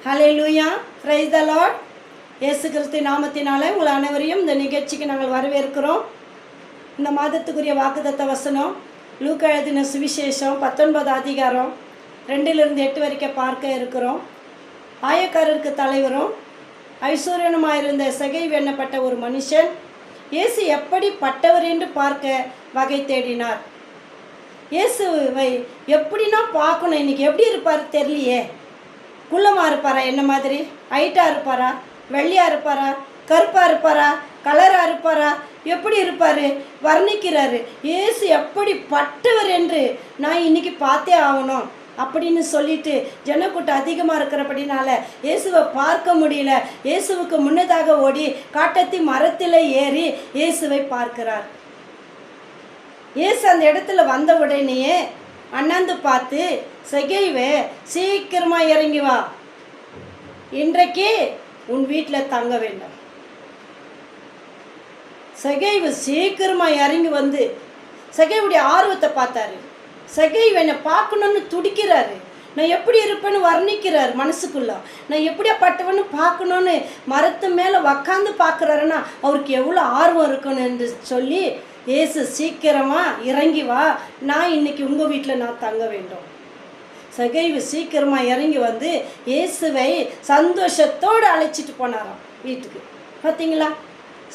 Hallelujah, praise the Lord. இயேசு கிறிஸ்து நாமத்தினாலே உங்கள் அனைவரையும் இந்த நிகழ்ச்சிக்கு நாங்கள் வரவேற்கிறோம். இந்த மாதத்துக்குரிய வாக்குத்தத்த வசனம் லூக்கா எழுதின சுவிசேஷம் 19 அதிகாரம் 2-8 வரைக்கும் பார்க்க இருக்கிறோம். ஆயக்காரருக்கு தலைவரும் ஐஸ்வர்யனுமாயிருந்த செகேயு என்னப்பட்ட ஒரு மனுஷன் இயேசு எப்படி பட்டவர் என்று பார்க்க வகை தேடினார். இயேசுவை எப்படின்னா பார்க்கணும், இன்னைக்கு எப்படி இருப்பார் தெரியலையே. குள்ளமாக இருப்பாரா, என்ன மாதிரி ஹைட்டாக இருப்பாரா, வெள்ளையாக இருப்பாரா, கருப்பாக இருப்பாரா, கலராக இருப்பாரா, எப்படி இருப்பார் வர்ணிக்கிறாரு. இயேசு எப்படி பட்டவர் என்று நான் இன்னைக்கு பார்த்தே ஆகணும் அப்படின்னு சொல்லிட்டு ஜனக்கூட்டம் அதிகமாக இருக்கிறபடினால இயேசுவை பார்க்க முடியல. இயேசுவுக்கு முன்னதாக ஓடி காட்டத்தி மரத்தில் ஏறி இயேசுவை பார்க்கிறார். இயேசு அந்த இடத்துல வந்த உடனேயே அண்ணாந்து பார்த்து, செகேயுவே சீக்கிரமாக இறங்கி வா, இன்றைக்கு உன் வீட்டில் தங்க வேண்டும். செகேயு சீக்கிரமாக இறங்கி வந்து செகேயுடைய ஆர்வத்தை பார்த்தாரு. செகேயு என்னை பார்க்கணுன்னு துடிக்கிறாரு. நான் எப்படி இருப்பேன்னு வர்ணிக்கிறார் மனசுக்குள்ள. நான் எப்படியாப்பட்டவன்னு பார்க்கணுன்னு மரத்து மேலே உக்காந்து பார்க்குறாருன்னா அவருக்கு எவ்வளோ ஆர்வம் இருக்கணும் என்று சொல்லி, இயேசு சீக்கிரமாக இறங்கி வா, நான் இன்னைக்கு உங்கள் வீட்டில் நான் தங்க வேண்டும். செகேயு சீக்கிரமாக இறங்கி வந்து இயேசுவை சந்தோஷத்தோடு அழைச்சிட்டு போனாராம் வீட்டுக்கு. பார்த்தீங்களா,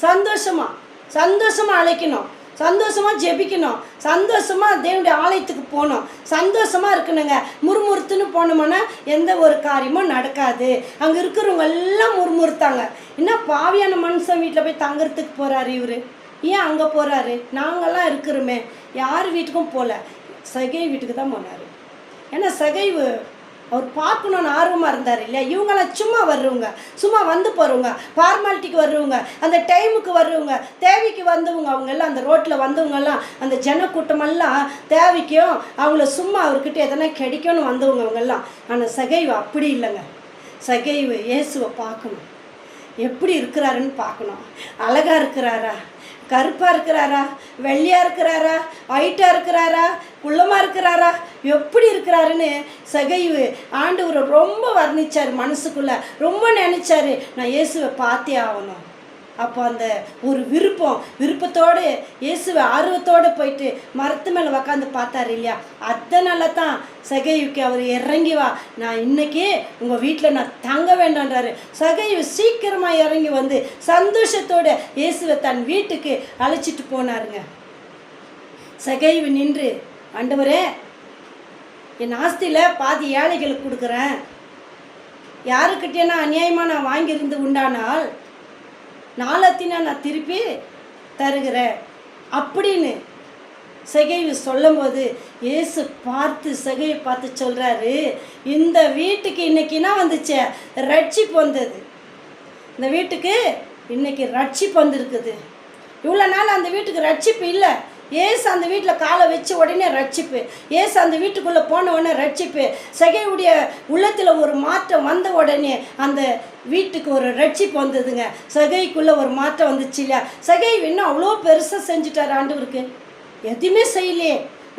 சந்தோஷமாக அழைக்கணும், சந்தோஷமாக ஜெபிக்கணும், சந்தோஷமாக தேவனுடைய ஆலயத்துக்கு போகணும், சந்தோஷமாக இருக்கணுங்க. முறுமுறுத்துன்னு போனோம்னா எந்த ஒரு காரியமும் நடக்காது. அங்கே இருக்கிறவங்க எல்லாம் முறுமுறுத்தாங்க. என்ன பாவியான மனுஷன் வீட்டில் போய் தங்குறதுக்கு போகிறாரு இவர், ஏன் அங்கே போகிறாரு, நாங்கள்லாம் இருக்கிறோமே. யார் வீட்டுக்கும் போகல, செகேயு வீட்டுக்கு தான் போனார். ஏன்னா செகேயு அவர் பார்க்கணுன்னு ஆர்வமாக இருந்தார் இல்லையா. இவங்கெல்லாம் சும்மா வர்றவங்க, சும்மா வந்து போகிறவங்க, ஃபார்மாலிட்டிக்கு வர்றவங்க, அந்த டைமுக்கு வர்றவங்க, தேவைக்கு வந்தவங்க. அவங்கெல்லாம் அந்த ரோட்டில் வந்தவங்கெல்லாம், அந்த ஜனக்கூட்டமெல்லாம் தேவைக்கும் அவங்கள சும்மா அவர்கிட்ட எதனா கிடைக்கும்னு வந்தவங்க அவங்கெல்லாம். ஆனால் செகேயு அப்படி இல்லைங்க. செகேயு இயேசுவை பார்க்கணும், எப்படி இருக்கிறாருன்னு பார்க்கணும். அழகாக இருக்கிறாரா, கருப்பாக இருக்கிறாரா, வெள்ளையாக இருக்கிறாரா, ஒயிட்டாக இருக்கிறாரா, குள்ளமாக இருக்கிறாரா, எப்படி இருக்கிறாருன்னு செகேயு ஆண்டவரை ரொம்ப வர்ணித்தார். மனசுக்குள்ளே ரொம்ப நினச்சாரு, நான் இயேசுவை பார்த்தே ஆகணும். அப்போ அந்த ஒரு விருப்பத்தோடு இயேசுவை ஆர்வத்தோடு போயிட்டு மரத்து மேலே உக்காந்து பார்த்தாரு இல்லையா. அதனால தான் செகேயுக்கு அவர் இறங்கி வா, நான் இன்னைக்கு உங்கள் வீட்டில் நான் தங்க வேண்டான்றாரு. செகேயு சீக்கிரமாக இறங்கி வந்து சந்தோஷத்தோடு இயேசுவை தன் வீட்டுக்கு அழைச்சிட்டு போனாருங்க. செகேயு நின்று, ஆண்டவரே என் ஆஸ்தியில் பாதி ஏழைகளுக்கு கொடுக்குறேன், யாருக்கிட்டேனா அநியாயமாக நான் வாங்கியிருந்து உண்டானால் நாளத்தினா நான் திருப்பி தருகிறேன் அப்படின்னு செகேயு சொல்லும்போது இயேசு செகேயு பார்த்து சொல்கிறாரு, இந்த வீட்டுக்கு இன்னைக்குன்னா வந்துச்சே ரட்சிப்பு வந்தது. இந்த வீட்டுக்கு இன்னைக்கு ரட்சிப்பு வந்திருக்குது. இவ்வளோ நாள் அந்த வீட்டுக்கு ரட்சிப்பு இல்லை. ஏசு அந்த வீட்டில் காலை வச்ச உடனே ரட்சிப்பு, ஏசு அந்த வீட்டுக்குள்ளே போன உடனே ரட்சிப்பு. செகேயுடைய உள்ளத்தில் ஒரு மாற்றம் வந்த உடனே அந்த வீட்டுக்கு ஒரு ரட்சிப்பு வந்ததுங்க. செகேயுக்குள்ளே ஒரு மாற்றம் வந்துச்சு இல்லையா. செகேயு இன்னும் அவ்வளோ பெருசாக செஞ்சுட்டார் ஆண்டவருக்கு, எதுவுமே செய்யலையே,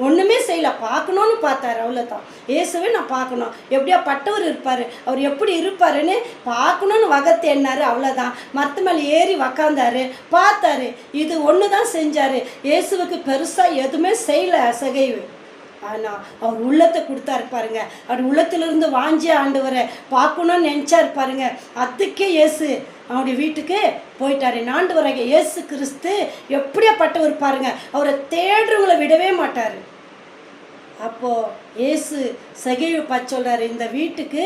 ஒன்றுமே செய்யலை, பார்க்கணுன்னு பார்த்தாரு, அவ்வளோதான். இயேசுவே நான் பார்க்கணும், எப்படியா பட்டவர் இருப்பார், அவர் எப்படி இருப்பாருன்னு பார்க்கணுன்னு வகத்தை என்னார், அவ்வளோதான். மரத்து மேலே ஏறி உக்காந்தாரு, பார்த்தாரு, இது ஒன்று தான் செஞ்சார். இயேசுவுக்கு பெருசாக எதுவுமே செய்யலை செகேயு. ஆனால் அவர் உள்ளத்தை கொடுத்தாரு பாருங்க. அவர் உள்ளத்திலிருந்து வாஞ்சி ஆண்டவரை பார்க்கணுன்னு நினச்சாரு பாருங்க. அதுக்கே இயேசு அவருடைய வீட்டுக்கு போயிட்டாரு. ஆண்டவராகிய இயேசு கிறிஸ்து எப்படியாப்பட்டவர் பாருங்க, அவரை தேடுறவங்களை விடவே மாட்டார். அப்போது இயேசு செகேயு பார்த்து சொல்கிறாரு, இந்த வீட்டுக்கு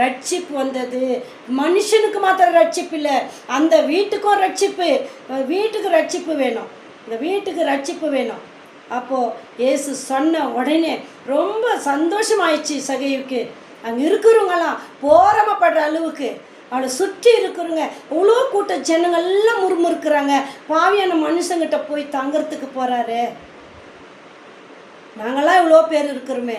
ரட்சிப்பு வந்தது. மனுஷனுக்கு மாத்திரம் ரட்சிப்பு இல்லை, அந்த வீட்டுக்கும் ரட்சிப்பு, வீட்டுக்கு ரட்சிப்பு வேணும், இந்த வீட்டுக்கு ரட்சிப்பு வேணும். அப்போது இயேசு சொன்ன உடனே ரொம்ப சந்தோஷமாயிடுச்சு செகேயுக்கு. அங்கே இருக்கிறவங்களாம் போராமப்படுற அளவுக்கு அவளை சுற்றி இருக்கிறவங்க அவ்வளோ கூட்ட ஜனங்கள்லாம் முறுமுறுக்கிறாங்க. பாவியான மனுஷங்கிட்ட போய் தங்கறதுக்கு போகிறாரு, நாங்களாம் இவ்வளோ பேர் இருக்கிறோமே,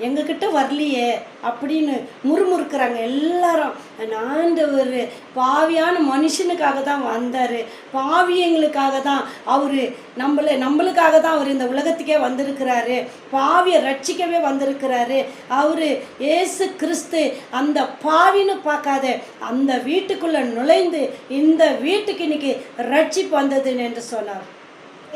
எங்ககிட்ட வரலையே அப்படின்னு முறுமுறுக்கிறாங்க எல்லாரும். ஆண்டவர் பாவியான மனுஷனுக்காக தான் வந்தார், பாவியங்களுக்காக தான் அவர் நம்மளுக்காக தான் அவர் இந்த உலகத்துக்கே வந்திருக்கிறாரு, பாவியை ரட்சிக்கவே வந்திருக்கிறாரு. அவர் இயேசு கிறிஸ்து அந்த பாவின்னு பார்க்காத அந்த வீட்டுக்குள்ளே நுழைந்து இந்த வீட்டுக்கு இன்னைக்கு ரட்சிப்பு வந்ததுன்னு என்று சொன்னார்.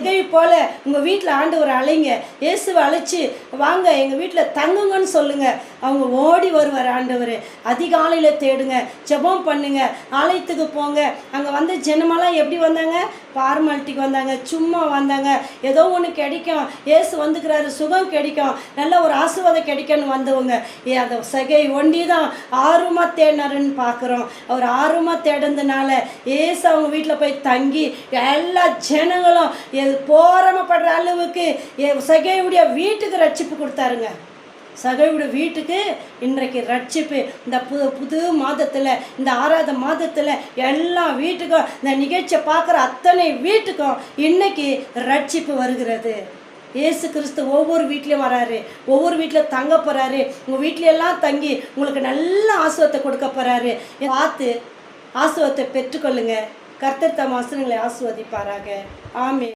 இதே போல் உங்கள் வீட்டில் ஆண்டவர் அழைங்க, இயேசுவை அழைச்சி வாங்க எங்கள் வீட்டில் தங்குங்கன்னு சொல்லுங்கள். அவங்க ஓடி வருவார் ஆண்டவர். அதிகாலையில் தேடுங்க, ஜெபம் பண்ணுங்க, ஆலயத்துக்கு போங்க. அங்கே வந்த ஜனமெல்லாம் எப்படி வந்தாங்க? ஃபார்மாலிட்டிக்கு வந்தாங்க, சும்மா வந்தாங்க. ஏதோ ஒன்று கிடைக்கும், இயேசு வந்துக்கிறாரு, சுகம் கிடைக்கும், நல்ல ஒரு ஆசீர்வாதம் கிடைக்கும்னு வந்தவங்க. அந்த சகை ஒண்டி தான் ஆர்வமாக தேடினாருன்னு பார்க்குறோம். அவர் ஆர்வமாக தேடுறதுனால இயேசு அவங்க வீட்டில் போய் தங்கி எல்லா ஜனங்களும் போராமப்படுற அளவுக்கு சகையுடைய வீட்டுக்கு ரட்சிப்பு கொடுத்தாருங்க. சகையுடைய வீட்டுக்கு இன்றைக்கு ரட்சிப்பு. இந்த புது மாதத்தில், இந்த 6வது மாதத்தில் எல்லா வீட்டுக்கும், இந்த நிகழ்ச்சியை பார்க்குற அத்தனை வீட்டுக்கும் இன்னைக்கு ரட்சிப்பு வருகிறது. இயேசு கிறிஸ்து ஒவ்வொரு வீட்லேயும் வராரு, ஒவ்வொரு வீட்டில் தங்க போகிறாரு. உங்கள் வீட்லையெல்லாம் தங்கி உங்களுக்கு நல்ல ஆசீர்வாதத்தை கொடுக்க போகிறாரு. பார்த்து ஆசீர்வாதத்தை பெற்றுக்கொள்ளுங்க. கர்த்தர் தம் வசனங்களை ஆசீர்வதிப்பாராக. ஆமென்.